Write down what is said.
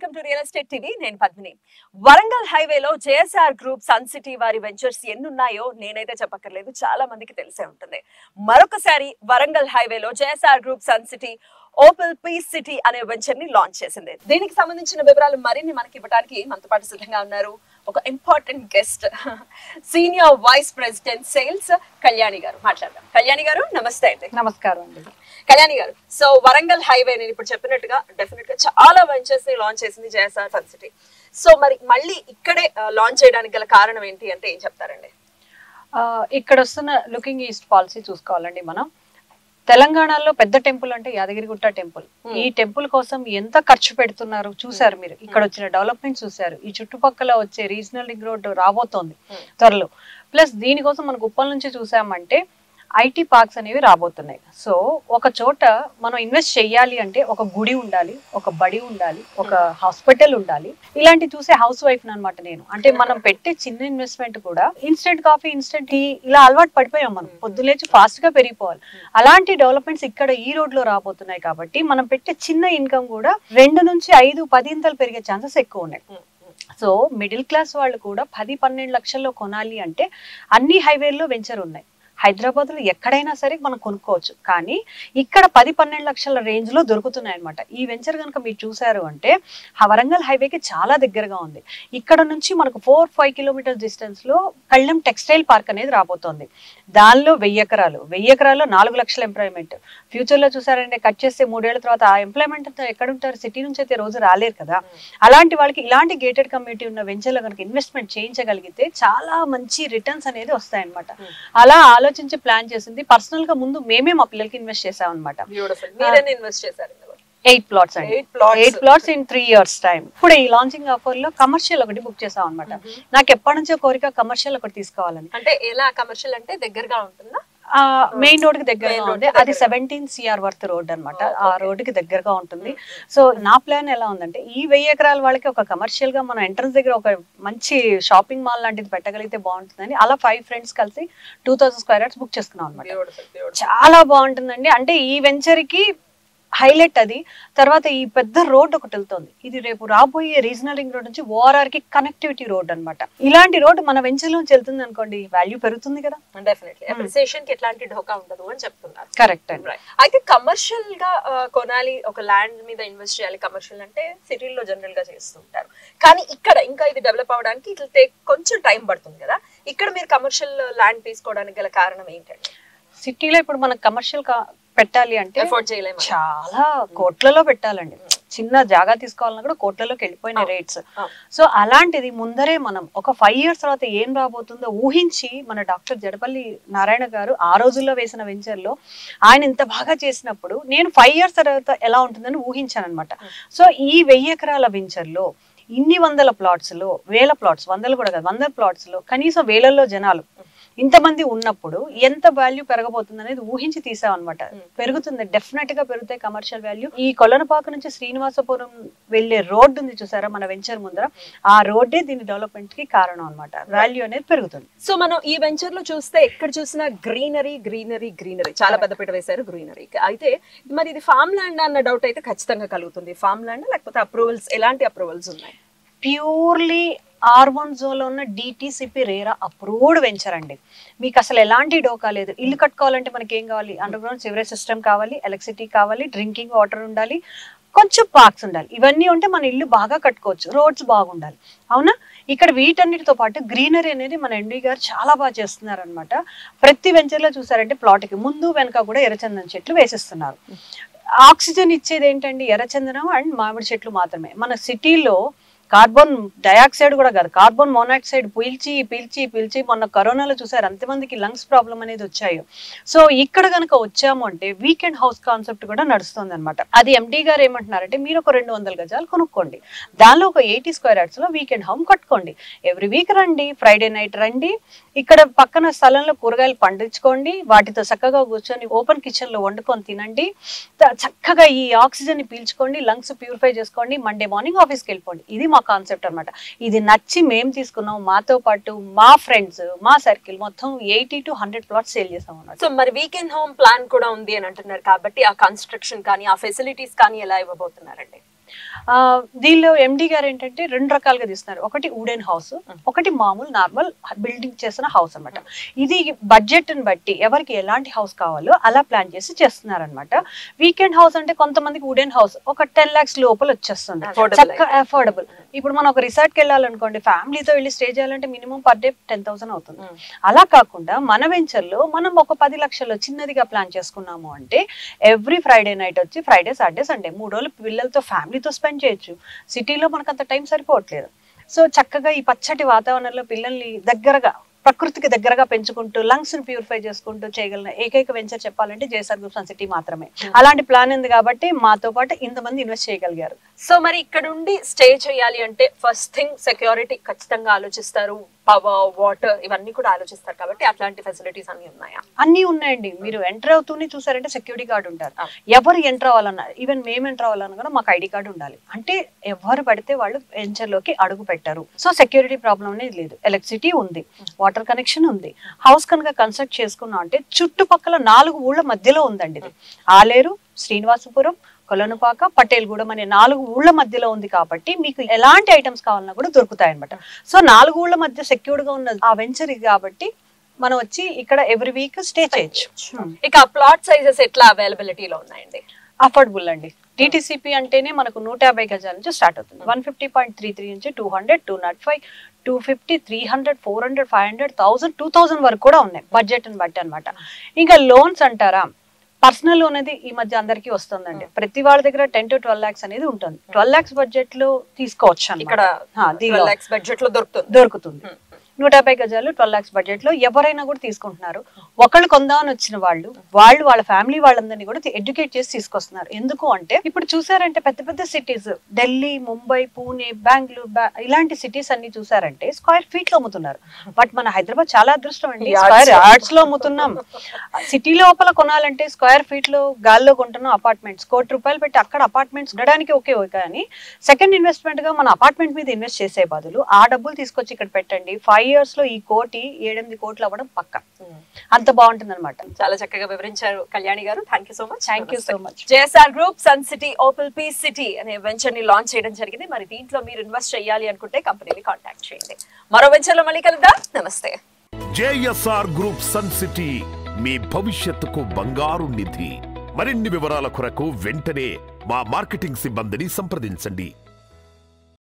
Welcome to real estate TV. నేను పద్మిని. వరంగల్ హైవేలో JSR group sun city వారి వెంచర్స్ ఎన్ని ఉన్నాయో నేనైతే చెప్పక్కర్లేదు, చాలా మందికి తెలిసే ఉంటుంది. మరొకసారి వరంగల్ హైవేలో JSR group sun city Opel piece city అనే వెంచర్ ని లాంచ్ చేసింది. దీనికి సంబంధించిన వివరాలు మరిన్ని మనకి ఇవ్వడానికి మనతో పాటు సిద్ధంగా ఉన్నారు ఒక important guest, senior vice president sales Kalyani garu. మాట్లాడదాం. కళ్యాణి గారు నమస్తే అండి. నమస్కారం అండి. కళ్యాణి గారు, సో వరంగల్ హైవే నేను ఇప్పుడు చెప్పినట్టుగా డెఫినెట్ గా చాలా వెంచర్స్ ని లాంచ్ చేసింది జేఎస్ఆర్ సన్ సిటీ. సో మరి మళ్ళీ ఇక్కడే లాంచ్ చేయడానికి గల కారణం ఏంటి అంటే ఏం చెప్తారండి? ఇక్కడ వస్తున్న లుకింగ్ ఈస్ట్ పాలసీ చూసుకోవాలండి. మనం తెలంగాణలో పెద్ద టెంపుల్ అంటే యాదగిరిగుట్ట టెంపుల్. ఈ టెంపుల్ కోసం ఎంత ఖర్చు పెడుతున్నారు చూసారు మీరు. ఇక్కడ వచ్చిన డెవలప్మెంట్ చూసారు. ఈ చుట్టుపక్కల వచ్చే రీజనల్ రింగ్ రోడ్ రాబోతోంది త్వరలో. ప్లస్ దీనికోసం మనకు ఉప్పల్ నుంచి చూసామంటే ఐటీ పార్క్స్ అనేవి రాబోతున్నాయి. సో ఒక చోట మనం ఇన్వెస్ట్ చెయ్యాలి అంటే ఒక గుడి ఉండాలి, ఒక బడి ఉండాలి, ఒక హాస్పిటల్ ఉండాలి. ఇలాంటి చూసే హౌస్ వైఫ్ అనమాట నేను. అంటే మనం పెట్టే చిన్న ఇన్వెస్ట్మెంట్ కూడా ఇన్స్టెంట్ కాఫీ, ఇన్స్టెంట్ టీ ఇలా అలవాటు పడిపోయాం మనం. పొద్దులేచి ఫాస్ట్ గా పెరిగిపోవాలి. అలాంటి డెవలప్మెంట్స్ ఇక్కడ ఈ రోడ్ లో రాబోతున్నాయి కాబట్టి మనం పెట్టే చిన్న ఇన్కమ్ కూడా 2 నుంచి 5, 10 పెరిగే ఛాన్సెస్ ఎక్కువ ఉన్నాయి. సో మిడిల్ క్లాస్ వాళ్ళు కూడా 10-12 లక్షల్లో కొనాలి అంటే అన్ని హైవేల్లో వెంచర్ ఉన్నాయి. హైదరాబాద్ లో ఎక్కడైనా సరే మనం కొనుక్కోవచ్చు, కానీ ఇక్కడ 10-12 లక్షల రేంజ్ లో దొరుకుతున్నాయి అనమాట. ఈ వెంచర్ కనుక మీరు చూసారు అంటే వరంగల్ హైవేకి చాలా దగ్గరగా ఉంది. ఇక్కడ నుంచి మనకు 4-5 కిలోమీటర్స్ డిస్టెన్స్ లో కళ్ళెం టెక్స్టైల్ పార్క్ అనేది రాబోతోంది. దానిలో 1000 ఎకరాలు, 1000 ఎకరాల్లో 4 లక్షల ఎంప్లాయ్మెంట్. ఫ్యూచర్ లో చూసారంటే కట్ చేస్తే 3 ఏళ్ల తర్వాత ఆ ఎంప్లాయ్మెంట్ అంతా ఎక్కడ ఉంటారు? సిటీ నుంచి అయితే రోజు రాలేరు కదా. అలాంటి వాళ్ళకి ఇలాంటి గేటెడ్ కమ్యూనిటీ ఉన్న వెంచర్లో కనుక ఇన్వెస్ట్మెంట్ చేయించగలిగితే చాలా మంచి రిటర్న్స్ అనేది వస్తాయన్నమాట. అలా ఆలోచించి ప్లాన్ చేసింది. పర్సనల్ గా ముందు మేమే మా పిల్లలకి ఇన్వెస్ట్ చేసాం అనమాట. 8 ప్లాట్స్ అండి. 8 ప్లాట్స్ ఇన్ 3 years టైం. ఇప్పుడు ఈ లాంచింగ్ ఆఫర్ లో కమర్షియల్ ఒకటి బుక్ చేసాం అనమాట. నాకు ఎప్పటి నుంచో కోరిక కమర్షియల్ ఒకటి తీసుకోవాలని. అంటే ఎలా కమర్షియల్ అంటే దగ్గరగా ఉంటుందా? మెయిన్ రోడ్ కి దగ్గరగా ఉంది. అది 17 CR వర్త్ రోడ్ అనమాట. ఆ రోడ్ కి దగ్గరగా ఉంటుంది. సో నా ప్లాన్ ఎలా ఉందంటే ఈ 1000 ఎకరాల వాళ్ళకి ఒక కమర్షియల్ గా మనం ఎంట్రన్స్ దగ్గర ఒక మంచి షాపింగ్ మాల్ లాంటిది పెట్టగలిగితే బాగుంటుందని అలా 5 ఫ్రెండ్స్ కలిసి 2000 స్క్వేర్ యార్డ్స్ బుక్ చేసుకున్నాం అనమాట. చాలా బాగుంటుందండి. అంటే ఈ వెంచర్ కి హైలైట్ అది. తర్వాత ఈ పెద్ద రోడ్ ఒకటి వెళ్తుంది. ఇది రేపు రాబోయే రీజనల్ రింగ్ రోడ్ నుంచి ఓఆర్ఆర్ కి కనెక్టివిటీ రోడ్ అనమాట. ఇలాంటి రోడ్ మన వెంచర్ నుంచి వెళ్తుంది అనుకోండి, వాల్యూ పెరుగుతుంది కదా. డెఫినెట్లీ అప్రిసియేషన్ కి ఎట్లాంటి ఢోకా ఉండదు అని చెప్తున్నారు. కరెక్ట్ అండి. అయితే కమర్షియల్ గా కొనాలి, ఒక ల్యాండ్ మీద ఇన్వెస్ట్ చేయాలి కమర్షియల్ అంటే సిటీల్లో జనరల్ గా చేస్తుంటారు. కానీ ఇక్కడ ఇంకా ఇది డెవలప్ అవడానికి ఇట్లా కొంచెం టైం పడుతుంది కదా. ఇక్కడ మీరు కమర్షియల్ ల్యాండ్ తీసుకోవడానికి గల కారణం ఏంటంటే సిటీలో ఇప్పుడు మనకు కమర్షియల్ పెట్టాలి అంటే ఎఫోర్డ్ చేయలేము, చాలా కోట్లలో పెట్టాలండి. చిన్న జాగా తీసుకోవాలన్నా కూడా కోట్లలోకి వెళ్ళిపోయిన రేట్స్. సో అలాంటిది ముందరే మనం ఒక 5 years తర్వాత ఏం రాబోతుందో ఊహించి మన డాక్టర్ జడపల్లి నారాయణ గారు ఆ రోజుల్లో వేసిన వెంచర్ లో ఆయన ఇంత బాగా చేసినప్పుడు నేను 5 years తర్వాత ఎలా ఉంటుందని ఊహించాను అనమాట. సో ఈ 1000 ఎకరాల వెంచర్ లో ఇన్ని వందల ప్లాట్స్ లో, వేల ప్లాట్స్, వందలు కూడా కాదు, 100 ప్లాట్స్ లో కనీసం వేలల్లో జనాలు ఇంతమంది ఉన్నప్పుడు ఎంత వాల్యూ పెరగబోతుంది అనేది ఊహించి తీసాం అనమాట. పెరుగుతుంది, డెఫినెట్ గా పెరుగుతాయి కమర్షియల్ వాల్యూ. ఈ కొలనపాక నుంచి శ్రీనివాసపురం వెళ్లే రోడ్డు ఉంది చూసారా మన వెంచర్ ముందర, ఆ రోడ్డే దీని డెవలప్మెంట్ కి కారణం అనమాట. వాల్యూ అనేది పెరుగుతుంది. సో మనం ఈ వెంచర్ లో చూస్తే ఎక్కడ చూసినా గ్రీనరీ గ్రీనరీ గ్రీనరీ, చాలా పెద్దపీట వేశారు గ్రీనరీ. అయితే మరి ఇది ఫామ్ ల్యాండ్ అన్న డౌట్ అయితే ఖచ్చితంగా కలుగుతుంది. ఫామ్ ల్యాండ్ లేకపోతే అప్రూవల్స్, ఎలాంటి అప్రూవల్స్ ఉన్నాయి? ప్యూర్లీ R1 జోన్ లో ఉన్న DTCP రేరా అప్రూవ్డ్ వెంచర్ అండి. మీకు అసలు ఎలాంటి డోకా లేదు. ఇల్లు కట్టుకోవాలంటే మనకి ఏం కావాలి? అండర్ గ్రౌండ్ సివరేజ్ సిస్టమ్ కావాలి, ఎలక్ట్రిసిటీ కావాలి, డ్రింకింగ్ వాటర్ ఉండాలి, కొంచెం పార్క్స్ ఉండాలి. ఇవన్నీ ఉంటే మన ఇల్లు బాగా కట్టుకోవచ్చు. రోడ్స్ బాగుండాలి, అవునా? ఇక్కడ వీటన్నిటితో పాటు గ్రీనరీ అనేది మన ఎండి గారు చాలా బాగా చేస్తున్నారు అనమాట. ప్రతి వెంచర్ లో చూసారంటే ప్లాట్ కి ముందు వెనక కూడా ఎర్రచందనం చెట్లు వేసిస్తున్నారు. ఆక్సిజన్ ఇచ్చేది ఏంటండి? ఎర్రచందనం అండ్ మామిడి చెట్లు మాత్రమే. మన సిటీలో కార్బన్ డయాక్సైడ్ కూడా కాదు, కార్బన్ మోనాక్సైడ్ పీల్చి పీల్చి పీల్చి మొన్న కరోనాలో చూసారు అంతమందికి లంగ్స్ ప్రాబ్లం అనేది వచ్చాయి. సో ఇక్కడ కనుక వచ్చాము అంటే వీకెండ్ హౌస్ కాన్సెప్ట్ కూడా నడుస్తుంది అనమాట. అది ఎండి గారు ఏమంటున్నారంటే మీరు ఒక 200 గజాలు కొనుక్కోండి, దానిలో ఒక 80 స్క్వేర్ యార్డ్స్ లో వీకెండ్ హోమ్ కట్టుకోండి, ఎవ్రీ వీక్ రండి, ఫ్రైడే నైట్ రండి, ఇక్కడ పక్కన స్థలంలో కూరగాయలు పండించుకోండి, వాటితో చక్కగా కూర్చొని ఓపెన్ కిచెన్ లో వండుకొని తినండి, చక్కగా ఈ ఆక్సిజన్ ని పీల్చుకోండి, లంగ్స్ ప్యూరిఫై చేసుకోండి, మండే మార్నింగ్ ఆఫీస్కి వెళ్ళిపోండి. ఇది మా కాన్సెప్ట్ అనమాట. ఇది నచ్చి మేము తీసుకున్నాం, మాతో పాటు మా ఫ్రెండ్స్, మా సర్కిల్ మొత్తం 80 to 100 ప్లాట్స్ సేల్ చేసాం అన్నమాట. సో మరి వీకెండ్ హోమ్ ప్లాన్ కూడా ఉంది అని అంటున్నారు కాబట్టి ఆ కన్స్ట్రక్షన్ కానీ ఆ ఫెసిలిటీస్ కానీ ఎలా ఇవ్వబోతున్నారండి? దీనిలో ఎండి గారు ఏంటంటే 2 రకాలుగా తీస్తున్నారు. ఒకటి వుడెన్ హౌస్, ఒకటి మామూలు నార్మల్ బిల్డింగ్ చేసిన హౌస్ అనమాట. ఇది బడ్జెట్ ని బట్టి ఎవరికి ఎలాంటి హౌస్ కావాలో అలా ప్లాన్ చేసి చేస్తున్నారు అనమాట. వీకెండ్ హౌస్ అంటే కొంతమందికి వుడెన్ హౌస్ ఒక 10 lakhs లోపల వచ్చేస్తుంది, చక్కగా అఫోర్డబుల్. ఇప్పుడు మనం ఒక రిసార్ట్ కి వెళ్ళాలనుకోండి, ఫ్యామిలీతో వెళ్ళి స్టే చేయాలంటే మినిమం పర్ డే 10,000 అవుతుంది. అలా కాకుండా మన వెంచర్ లో మనం ఒక 10 లక్షల్లో చిన్నదిగా ప్లాన్ చేసుకున్నాము అంటే ఎవ్రీ ఫ్రైడే నైట్ వచ్చి ఫ్రైడే సాటర్డే సండే 3 రోజులు పిల్లలతో ఫ్యామిలీతో స్పెండ్ చేయొచ్చు. సిటీలో మనకు అంత టైం సరిపోవట్లేదు. సో చక్కగా ఈ పచ్చటి వాతావరణంలో పిల్లల్ని దగ్గరగా ప్రకృతికి దగ్గరగా పెంచుకుంటూ లంగ్స్ ని ప్యూరిఫై చేసుకుంటూ చేయగలిగిన ఏకైక వెంచర్ చెప్పాలంటే జేఎస్ఆర్ గ్రూప్ సన్ సిటీ మాత్రమే. అలాంటి ప్లాన్ ఉంది కాబట్టి మాతో పాటు ఇంతమంది ఇన్వెస్ట్ చేయగలిగారు. సో మరి ఇక్కడ ఉండి స్టే చేయాలి అంటే ఫస్ట్ థింగ్ సెక్యూరిటీ ఖచ్చితంగా ఆలోచిస్తారు, పవర్ వాటర్ ఇవన్నీ కూడా ఆలోచిస్తారు కాబట్టి అట్లాంటి ఫెసిలిటీస్ అన్ని ఉన్నాయా? అన్ని ఉన్నాయండి. మీరు ఎంటర్ అవుతూనే చూసారంటే సెక్యూరిటీ గార్డ్ ఉంటారు. ఎవరు ఎంటర్ అవ్వాలన్నా, ఈవెన్ మేము ఎంటర్ అవ్వాలన్నా కూడా మాకు ఐడి కార్డు ఉండాలి. అంటే ఎవరు పడితే వాళ్ళు వెంచర్ లోకి అడుగు పెట్టారు. సో సెక్యూరిటీ ప్రాబ్లం అనేది లేదు. ఎలక్ట్రిసిటీ ఉంది, వాటర్ కనెక్షన్ ఉంది. హౌస్ కనుక కన్స్ట్రక్ట్ చేసుకున్నాం అంటే చుట్టుపక్కల 4 ఊళ్ళ మధ్యలో ఉందండి. ఇది ఆలేరు, శ్రీనివాసపురం, కొలనుపాక, పటేల్గూడెం అనే 4 ఊళ్ళ మధ్యలో ఉంది కాబట్టి మీకు ఎలాంటి ఐటమ్స్ కావాలన్నా కూడా దొరుకుతాయి అనమాట. సో 4 ఊళ్ళ మధ్య సెక్యూర్డ్ గా ఉన్న ఆ వెంచర్ కాబట్టి మనం వచ్చి ఇక్కడ ఎవ్రీ వీక్ స్టే చేయొచ్చు. ఇక ప్లాట్ సైజెస్ ఎట్లా అవైలబిలిటీలో ఉన్నాయండి? అఫోర్డబుల్ అండి. టీటీసీపీ అంటేనే మనకు 150 గజాల నుంచి స్టార్ట్ అవుతుంది. 150.33 నుంచి 200, 205, 250, 300, 400, 500, 1000, 2000 వరకు కూడా ఉన్నాయి బడ్జెట్ ని బట్టి అనమాట. ఇంకా లోన్స్ అంటారా, పర్సనల్ లోన్ అనేది ఈ మధ్య అందరికీ వస్తుందండి. ప్రతి వాళ్ళ దగ్గర 10 to 12 lakhs అనేది ఉంటుంది. 12 lakhs బడ్జెట్ లో తీసుకోవచ్చు ఇక్కడ బడ్జెట్ లో దొరుకుతుంది. 150 గజాలు 12 lakhs బడ్జెట్ లో ఎవరైనా కూడా తీసుకుంటున్నారు. ఒకళ్ళు కొందామని వచ్చిన వాళ్ళు వాళ్ళ ఫ్యామిలీ వాళ్ళందరినీ కూడా ఎడ్యుకేట్ చేసి తీసుకొస్తున్నారు. ఎందుకు అంటే ఇప్పుడు చూసారంటే పెద్ద పెద్ద సిటీస్ ఢిల్లీ, ముంబై, పూణే, బెంగళూరు ఇలాంటి సిటీస్ అన్ని చూసారంటే స్క్వేర్ ఫీట్ లో అమ్ముతున్నారు. బట్ మన హైదరాబాద్ చాలా అదృష్టం అండి, స్క్వేర్ యార్డ్స్ లో అమ్ముతున్నాం. సిటీ లోపల కొనాలంటే స్క్వేర్ ఫీట్ లో గాల్లో కొంటున్నాం. అపార్ట్మెంట్స్ ₹1,00,00,000 పెట్టి అక్కడ అపార్ట్మెంట్స్ ఉండడానికి ఓకే, కానీ సెకండ్ ఇన్వెస్ట్మెంట్ గా మన అపార్ట్మెంట్ మీద ఇన్వెస్ట్ చేసే బదులు ఆ డబ్బులు తీసుకొచ్చి ఇక్కడ పెట్టండి. 5 years లో ఈ కోటి 7-8 కోట్లు అవ్వడం పక్క. అంత బాగుంటుంది అనమాట. చాలా చక్కగా వివరించారు కళ్యాణి గారు. Thank you so much. Thank you so much. JSR group sun city Opel piece city అనే వెంచర్ ని లాంచ్ చేయడం జరిగింది. మరి దీంట్లో మీరు ఇన్వెస్ట్ చేయాలి అనుకుంటే కంపెనీని కాంటాక్ట్ చేయండి. మరో వెంచర్ లో మళ్ళీ కలుద్దాం. నమస్తే. జేఎస్ఆర్ గ్రూప్ సన్ సిటీ మీ భవిష్యత్తుకు బంగారు నిధి. మరిన్ని వివరాల కొరకు వెంటనే మా మార్కెటింగ్ సిబ్బందిని సంప్రదించండి.